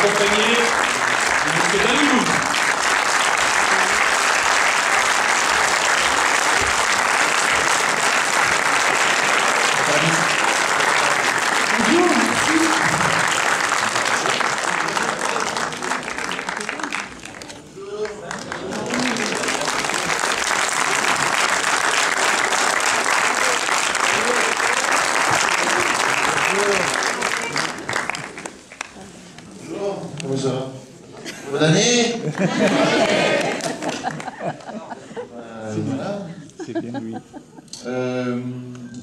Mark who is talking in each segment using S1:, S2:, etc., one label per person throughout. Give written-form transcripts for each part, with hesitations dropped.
S1: accompagné de M. Dalou.
S2: Comment ça va? Bonne année. Voilà.
S3: C'est bien, oui.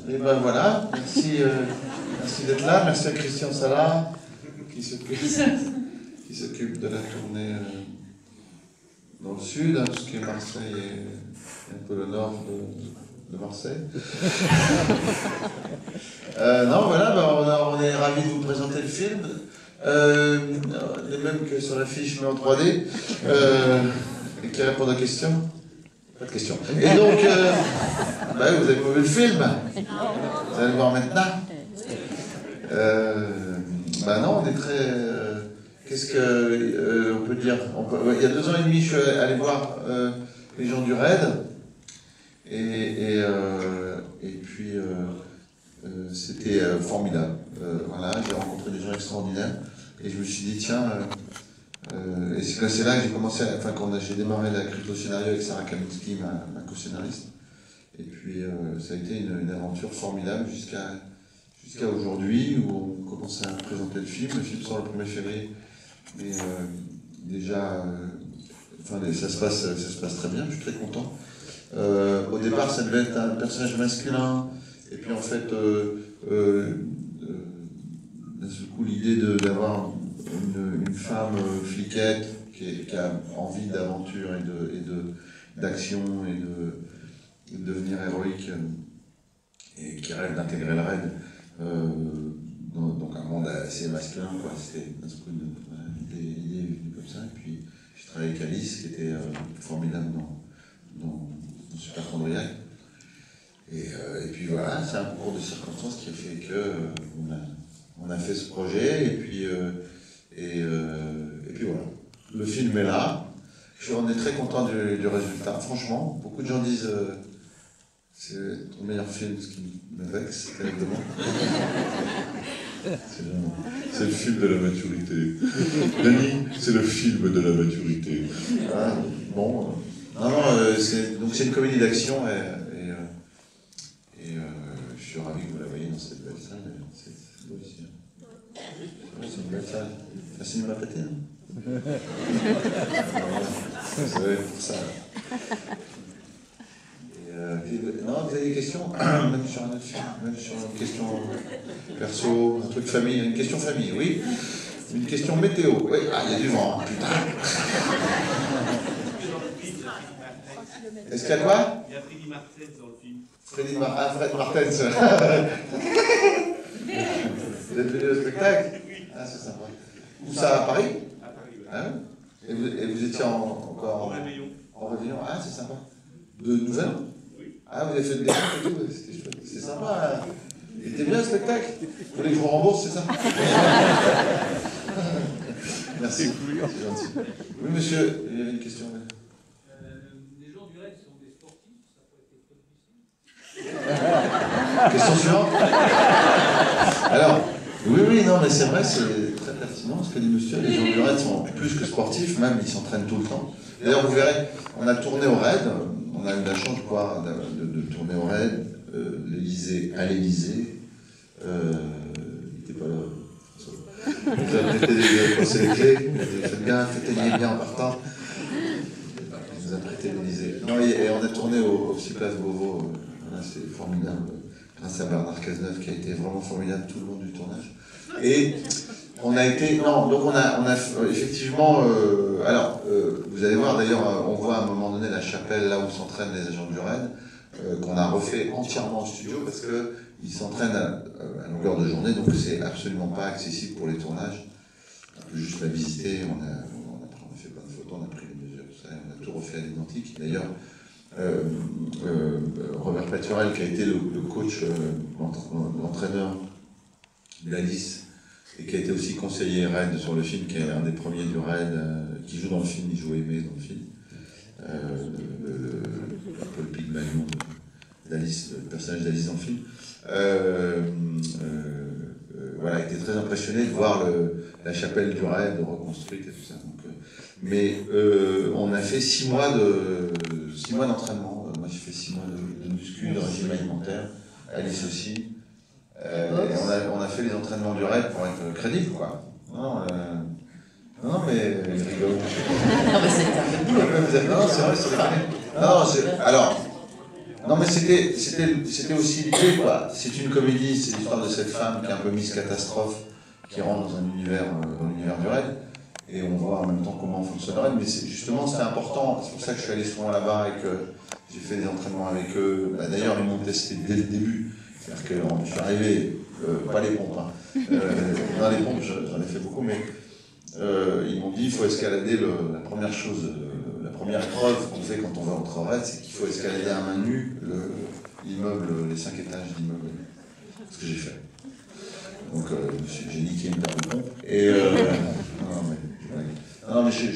S2: Et ben voilà, merci d'être là, merci à Christian Salah qui s'occupe de la tournée dans le sud, hein, tout ce qui est Marseille et un peu le nord de Marseille. Non, voilà, on est ravis de vous présenter le film. Les mêmes que sur l'affiche, mais en 3D, et qui répondent aux questions. Pas de questions. Et donc, vous avez pas vu le film. Vous allez le voir maintenant. Non, on est très... Qu'est-ce que on peut dire il y a 2 ans et demi, je suis allé voir les gens du RAID. Et puis, c'était formidable. Voilà, j'ai rencontré des gens extraordinaires. Et je me suis dit, tiens, et c'est là que j'ai commencé, quand j'ai démarré l'écriture au scénario avec Sarah Kaminski, ma co-scénariste. Et puis, ça a été une aventure formidable jusqu'à aujourd'hui, où on commence à présenter le film. Le film sort le 1er février. Mais déjà, ça se passe très bien, je suis très content. Au départ, ça devait être un personnage masculin. Et puis, en fait, d'un seul coup, l'idée d'avoir une femme fliquette qui a envie d'aventure et d'action et de devenir héroïque et qui rêve d'intégrer le RAID, donc un monde assez masculin, quoi. C'était d'un seul coup l'idée est venue comme ça. Et puis j'ai travaillé avec Alice qui était formidable dans Super Chondriac. Et puis voilà, c'est un concours de circonstances qui a fait que on a fait ce projet, et puis voilà. Le film est là. On est très content du résultat. Franchement, beaucoup de gens disent c'est ton meilleur film, ce qui me vexe terriblement. C'est le film de la maturité. Dany, c'est le film de la maturité. Ah, bon. C'est une comédie d'action et je suis ravi que vous la voyez dans cette belle salle. C'est beau ici. C'est une belle salle. Un cinéma pété, hein. Vous savez, pour ça. Non, vous avez des questions? Même sur un autre film, même sur une question perso, un truc famille, une question famille, oui. Une question météo, oui. Ah, il y a du vent, hein, putain. Est-ce qu'il y a quoi?
S4: Il y a Freddy Martens dans le film.
S2: Fred Martens. Vous êtes venu au spectacle? Ah, c'est sympa. Où ça, à Paris?
S4: À Paris, oui.
S2: Hein? Et vous étiez encore
S4: En réveillon.
S2: En réveillon? Ah, c'est sympa. De Nouvel An?
S4: Oui.
S2: Ah, vous avez fait des découpe et tout, c'était chouette. C'est sympa. Hein. Il était bien le spectacle? Vous voulez que je vous rembourse, c'est ça? Merci. C'est gentil. Oui, monsieur, il y avait une question.
S5: Les gens du RAID sont des sportifs, ça peut être difficile.
S2: Question suivante. Alors, oui, non, mais c'est vrai, c'est très pertinent ce que dit monsieur. Les gens du RAID sont plus que sportifs, même ils s'entraînent tout le temps. D'ailleurs, vous verrez, on a tourné au RAID, on a eu la chance de tourner au RAID, à l'Élysée. Il n'était pas là. Vous avez prêté les clés, faites gaffe, éteignez bien en partant. Il nous a prêté l'Élysée. Non, et on a tourné au Petit Place Beauvau, voilà, c'est formidable, grâce à Bernard Cazeneuve qui a été vraiment formidable tout le long du tournage. Et on a été, non, donc on a effectivement, vous allez voir d'ailleurs, on voit à un moment donné la chapelle là où s'entraînent les agents du RAID, qu'on a refait entièrement en studio parce qu'ils s'entraînent à longueur de journée, donc c'est absolument pas accessible pour les tournages. On peut juste la visiter, on a fait plein de photos, on a pris les mesures, tout ça, on a tout refait à l'identique. D'ailleurs, Robert Paturel, qui a été le coach, l'entraîneur d'Alice, et qui a été aussi conseiller RAID sur le film, qui est un des premiers du RAID, qui joue dans le film, il joue Aimé dans le film. Un peu le Pygmalion d'Alice, le personnage d'Alice dans le film. Voilà, était très impressionné de voir la chapelle du RAID reconstruite et tout ça. Donc, mais on a fait 6 mois d'entraînement. Moi j'ai fait 6 mois de muscu, de régime alimentaire, Alice aussi. On a fait les entraînements du RAID pour être crédible, quoi. Non, mais il rigole.
S3: Non, mais c'était un peu boulot.
S2: Non, c'est vrai, c'est alors, non, mais c'était aussi l'idée, quoi. C'est une comédie, c'est l'histoire de cette femme qui est un peu Miss Catastrophe, qui rentre dans l'univers du RAID, et on voit en même temps comment fonctionne le RAID, mais justement, c'était important. C'est pour ça que je suis allé souvent là-bas et que j'ai fait des entraînements avec eux. D'ailleurs, ils m'ont testé dès le début. C'est-à-dire que je suis arrivé, pas les pompes, hein. Dans les pompes, j'en ai fait beaucoup, mais ils m'ont dit il faut escalader la première chose, la première épreuve qu'on fait quand on va entrer au RAID, c'est qu'il faut escalader à main nue l'immeuble, les 5 étages d'immeuble. C'est ce que j'ai fait. Donc j'ai niqué une paire de pompes. Et non, mais je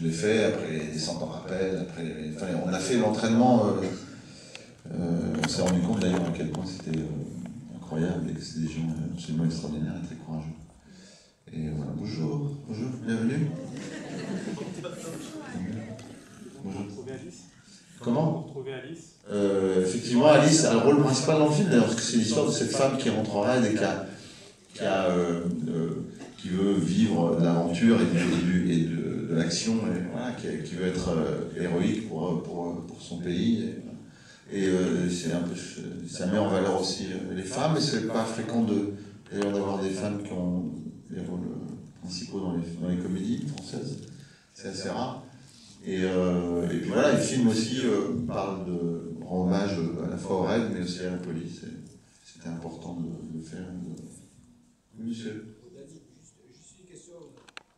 S2: l'ai fait, après les descentes en rappel, enfin, on a fait l'entraînement. On s'est rendu compte d'ailleurs à quel point c'était incroyable et que c'était des gens absolument extraordinaires et très courageux. Et voilà, bonjour, bienvenue. Bonjour.
S1: Vous retrouvez Alice?
S2: Comment?
S1: Vous retrouvez Alice?
S2: Effectivement, Alice a le rôle principal dans le film, d'ailleurs, parce que c'est l'histoire de cette femme qui rentre en RAID et qui veut vivre de l'aventure et de l'action, et voilà, qui veut être héroïque pour son pays. Et ça met en valeur aussi les femmes, et c'est pas fréquent d'ailleurs d'avoir des femmes qui ont des rôles principaux dans les comédies françaises. C'est assez rare. Et puis voilà, le film aussi rend hommage à la fois au RAID, mais aussi à la police. C'était important de le faire. Oui, monsieur.
S5: Juste une question.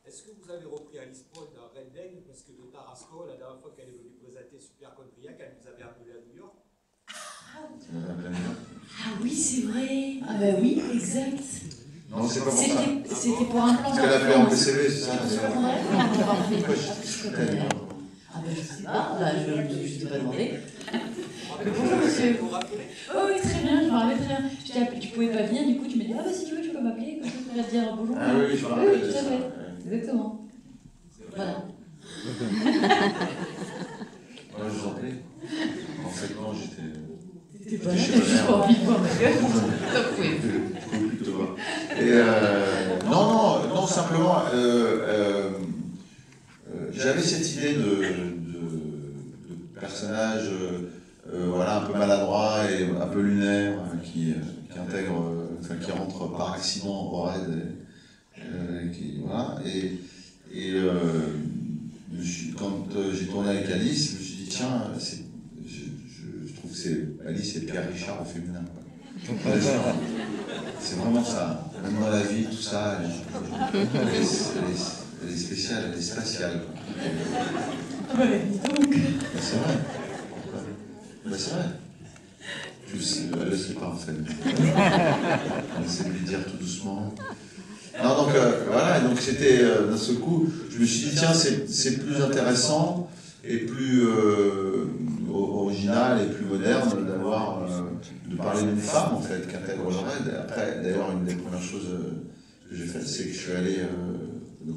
S5: Est-ce que vous avez repris Alice Paul dans Red Dead? Parce que de Tarasco, la dernière fois qu'elle est venue présenter Super Chondriac, elle nous avait appelé à New York.
S3: Ah oui, c'est vrai. Ah bah oui, exact.
S2: Non, c'est pas pour ça.
S3: C'était pour un plan.
S2: Parce qu'elle a fait en PCV, c'est ça.
S3: Ah ben je sais pas, là, je ne t'ai pas demandé. Bonjour monsieur. Oh oui, très bien, je me rappelle très bien. Je t'ai appelé, tu pouvais pas venir, du coup tu m'as dit ah bah si tu veux tu peux m'appeler, comme ça tu vas te dire bonjour.
S2: Ah oui, je me rappelle.
S3: Oui, tout à fait. Exactement. Voilà.
S2: Ouais, je vous en prie. En fait, non, j'étais.
S3: T'étais pas là, t'as juste envie de voir ma gueule. Ça pouvait
S2: plus te voir. Et non, simplement, j'avais cette idée de personnage voilà, un peu maladroit et un peu lunaire, qui rentre par accident au RAID. Voilà, quand j'ai tourné avec Alice, je me suis dit, tiens, je trouve que Alice et Pierre Richard au féminin. C'est vraiment ça. Même dans la vie, tout ça, elle est spéciale, elle est spatiale.
S3: Ah bah dis donc.
S2: C'est vrai. C'est vrai. Elle ne sait pas en fait. On essaie de lui dire tout doucement. Non, donc voilà, donc c'était d'un seul coup, je me suis dit, tiens, c'est plus intéressant et plus original et plus moderne de parler d'une femme en fait, qu'intègre le RAID. Après, d'ailleurs, une des premières choses que j'ai faites, c'est que je suis allé,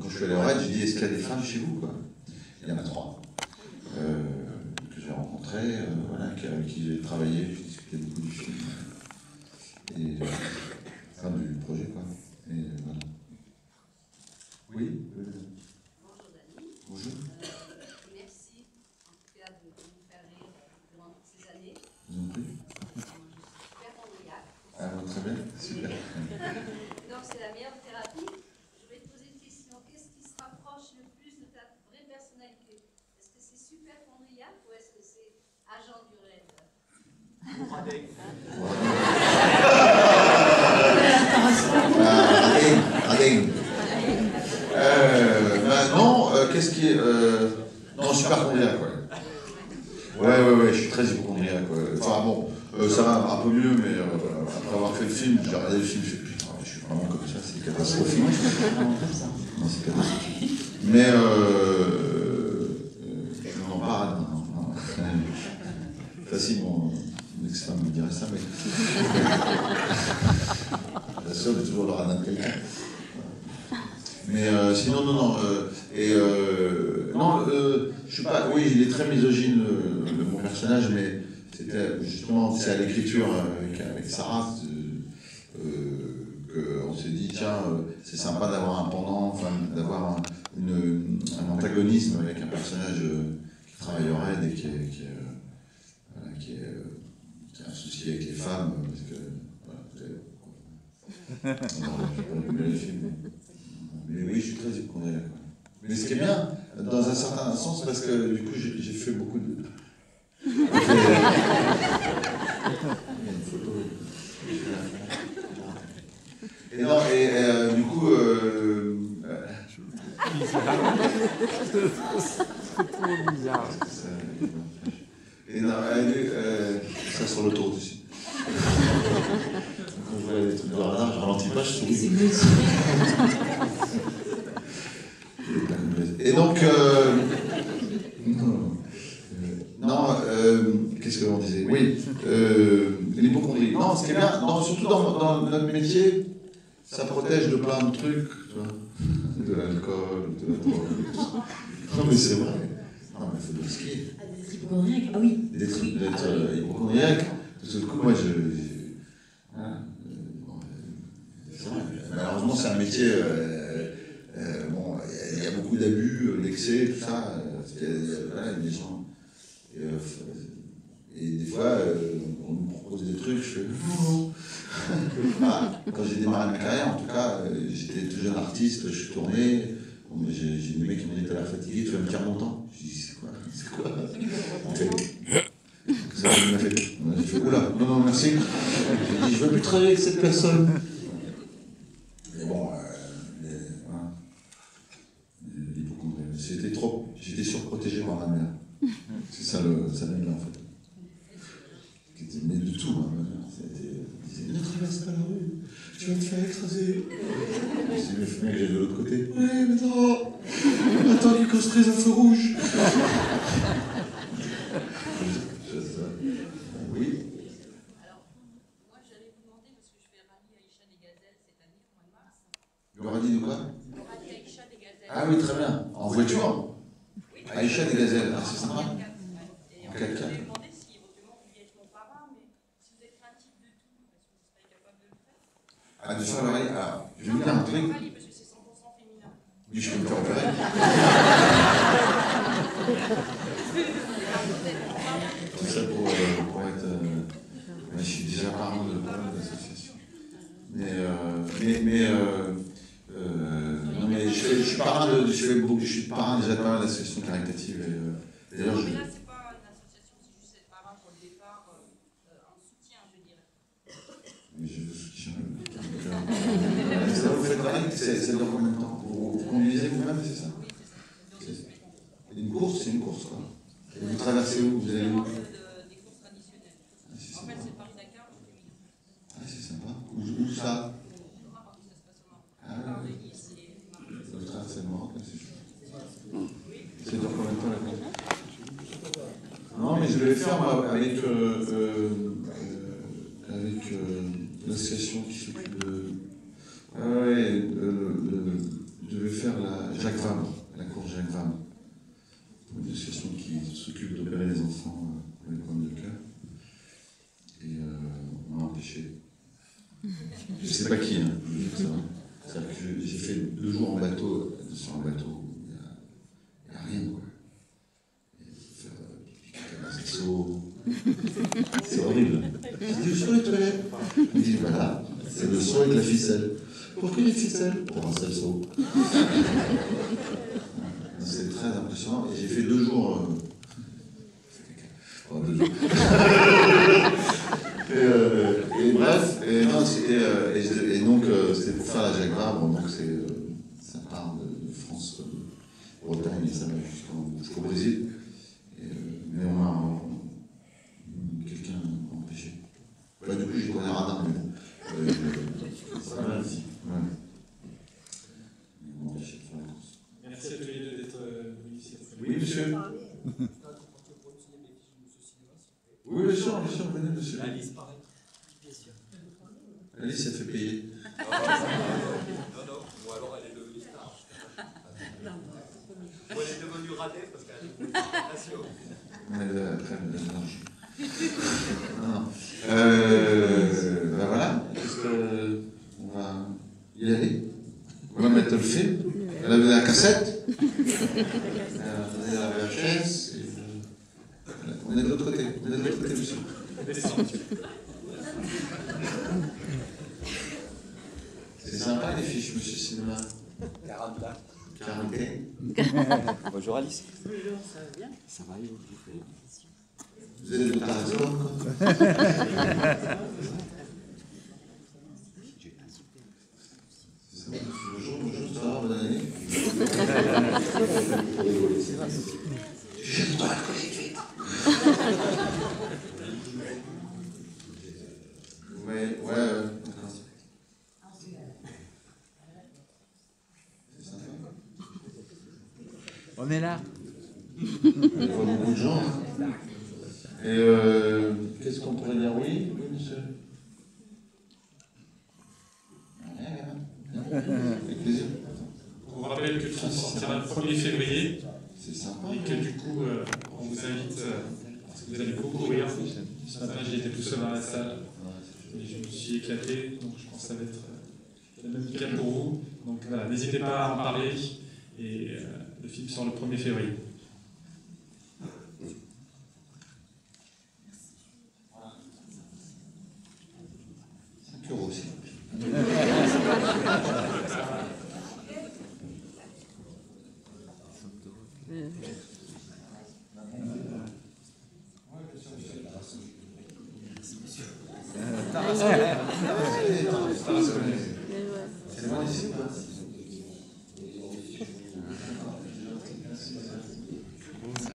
S2: quand je suis allé au RAID, j'ai dit, est-ce qu'il y a des femmes chez vous, quoi? Il y en a 3 que j'ai rencontrées, voilà, avec qui j'ai travaillé, j'ai discuté beaucoup du film et enfin du projet, quoi. Et voilà. Oui.
S6: Bonjour Dani.
S2: Bonjour.
S6: Merci en tout cas de nous faire rire durant toutes ces années.
S2: Je vous en prie.
S6: Je suis super chondriaque.
S2: Ah, très bien, super.
S6: Donc c'est la meilleure thérapie. Je vais te poser une question. Qu'est-ce qui se rapproche le plus de ta vraie personnalité? Est-ce que c'est super chondriaque ou est-ce que c'est agent du RAID?
S2: Non, qu'est-ce qui est. Non, super chondriaque, ouais. Ouais, je suis très hypochondriaque, ouais. Enfin bon, ça va un peu mieux, mais après avoir fait le film, j'ai regardé le film, je me suis dit, putain, je suis vraiment comme ça, c'est catastrophique.
S3: Vraiment comme ça.
S2: Non, c'est catastrophique. Mais on en parle. Facile, mon ex-femme me dirait ça, mais la seule est toujours le radin de quelqu'un. Mais sinon, non. Je suis pas. Oui, il est très misogyne, mon personnage, mais c'était justement, c'est à l'écriture avec Sarah qu'on s'est dit, tiens, c'est sympa d'avoir un pendant, enfin, d'avoir un antagonisme avec un personnage qui travaille au raid et qui a un souci avec les femmes, parce que. Voilà, non, je ne vais pas le film. Mais oui, je suis très hypochondriaque. Mais ce qui est bien, dans un certain sens, parce que du coup, j'ai fait beaucoup de. Il y a une photo. Et non, du coup.
S7: C'est trop bizarre.
S2: Et non, ça sur l'autoroute aussi. Quand je vois des trucs de radar, je ralentis pas, je souris. Et donc, qu'est-ce que l'on disait? Oui, l'hypochondrie. Non, ce qui est bien, surtout dans notre métier, ça protège de plein de trucs, tu vois, de l'alcool, de la drogue. Non, mais c'est vrai. Non, mais il faut le skier.
S3: Ah, des hypochondriaques, ah oui.
S2: D'être hypochondriaque. Parce que du coup, moi, c'est vrai. Malheureusement, c'est un métier. Bon, il y a beaucoup d'abus, l'excès, tout ça. Il y a des gens. Et des fois, on nous propose des trucs, je fais non. Quand j'ai démarré ma carrière, en tout cas, j'étais tout jeune artiste, je suis tourné. Bon, j'ai des mecs qui m'ont dit, t'as l'air fatigué, tu vas me dire mon temps. Je dis, c'est quoi? Ça m'a fait. J'ai fait, oula, non, merci. J'ai dit, je veux plus travailler avec cette personne. Mais bon, voilà. L'hypochondrie. J'étais surprotégé par ma mère. C'est ça l'aime en fait. Mais de tout, ma mère. Elle disait, ne traverse pas la rue, tu vas te faire écraser. Je dis, mais mec, j'ai de l'autre côté. Oui, mais non. Attends qu'il construise un feu rouge. Oui.
S6: Alors, moi j'allais vous demander, parce que je fais rallye Aïcha des Gazelles cette année, au mois de mars.
S2: Le rallye de quoi?
S6: Le rallye Aïcha des Gazelles.
S2: Ah oui, très bien. En voiture?
S6: Oui.
S2: Aïcha des Gazelles, c'est sympa.
S6: Et
S2: En
S6: je
S2: 4x4.
S6: voulais demander si éventuellement vous vouliez être mon parrain, mais si vous êtes craintif de tout, est-ce que vous serez capable de le faire?
S2: Ah, de faire le rallye. Alors, je vais vous dire un truc.
S6: Le rallye, parce que c'est 100% féminin.
S2: Oui, je peux me faire opérer. Tout ça pour être. Je suis déjà parrain de l'association. Non, mais je suis parrain déjà de pas mal d'associations caritatives. D'ailleurs,
S6: Non, mais là, c'est pas une association, c'est juste être parrain pour le départ, en soutien, je dirais.
S2: Mais je vous soutiens. Ça, vous faites rallye, ça dure combien de temps? Vous conduisez vous-même, c'est ça?
S6: Oui, c'est ça.
S2: Une course, c'est une course, quoi. Et vous traversez où? Vous allez où?
S6: Des courses traditionnelles.
S2: Ah, c'est
S6: En fait,
S2: sympa.
S6: c'est Paris-Dakar, je fais Milou.
S2: Ah, c'est sympa. Où ça?
S6: Au Maroc, ça se passe au Maroc.
S2: Ah,
S6: On parle de
S2: ouais.
S6: Nice et du Maroc.
S2: Le traversée le Maroc, là, c'est chouette. Ça dure combien de temps, la course? Non, mais je vais le faire, moi, avec l'association qui s'occupe de... Ah ouais, je vais faire la Jacques Vabre, la course Jacques Vabre. Une association qui s'occupe d'opérer les enfants avec des problèmes de cœur. Et on m'a empêché. Je sais pas qui, hein, je veux dire ça. C'est-à-dire que j'ai fait 2 jours en bateau, sur un bateau où il n'y a rien, quoi. Et faire des sauts. C'est horrible. J'ai dit, sur les toilettes. Il me dit, voilà, c'est le saut avec la ficelle. Pourquoi il y a une ficelle? Pour un seul saut. C'est très impressionnant. Et j'ai fait 2 jours. Enfin, 2 jours. Et bref, et donc c'était pour faire la Jacques Vabre, donc ça part de France, Bretagne, et ça va jusqu'au Brésil. Mais quelqu'un m'a empêché. Bah, du coup, j'ai tourné un radar, mais bon. Ça va, si. bien sûr, venez, monsieur.
S5: Alice, pareil.
S2: Alice, elle fait payer.
S5: Non, ou alors elle est devenue star. Ou elle est devenue radée parce qu'elle a une présentation.
S2: Après, elle me donne l'argent. Non. Ben voilà, est-ce qu'on va y aller? On va mettre le film. Elle avait la cassette. Elle avait la VHS. On est de l'autre côté. On est de l'autre côté, monsieur. C'est sympa les fiches, monsieur cinéma.
S5: 40 là.
S2: 41.
S5: Bonjour Alice.
S3: Bonjour, ça va bien?
S7: Ça va, vous faites.
S2: Vous êtes de Tarascon, quoi. Bonjour, bonjour, ça va, bonne année. Je dois la coller vite. Ouais, d'accord. C'est sympa.
S7: On est là.
S2: On voit beaucoup de gens. Et qu'est-ce qu'on pourrait dire? Oui, monsieur. Avec plaisir.
S1: On vous rappelle que le film sortira le 1er février
S2: C'est sympa.
S1: et que du coup, on vous invite, parce que vous allez beaucoup rire. Ce matin, j'ai été tout seul dans la salle et je me suis éclaté, donc je pense que ça va être le même cas pour vous. Donc voilà, n'hésitez pas à en parler et le film sort le 1er février.
S2: 5 € aussi. C'est loin ici ou pas?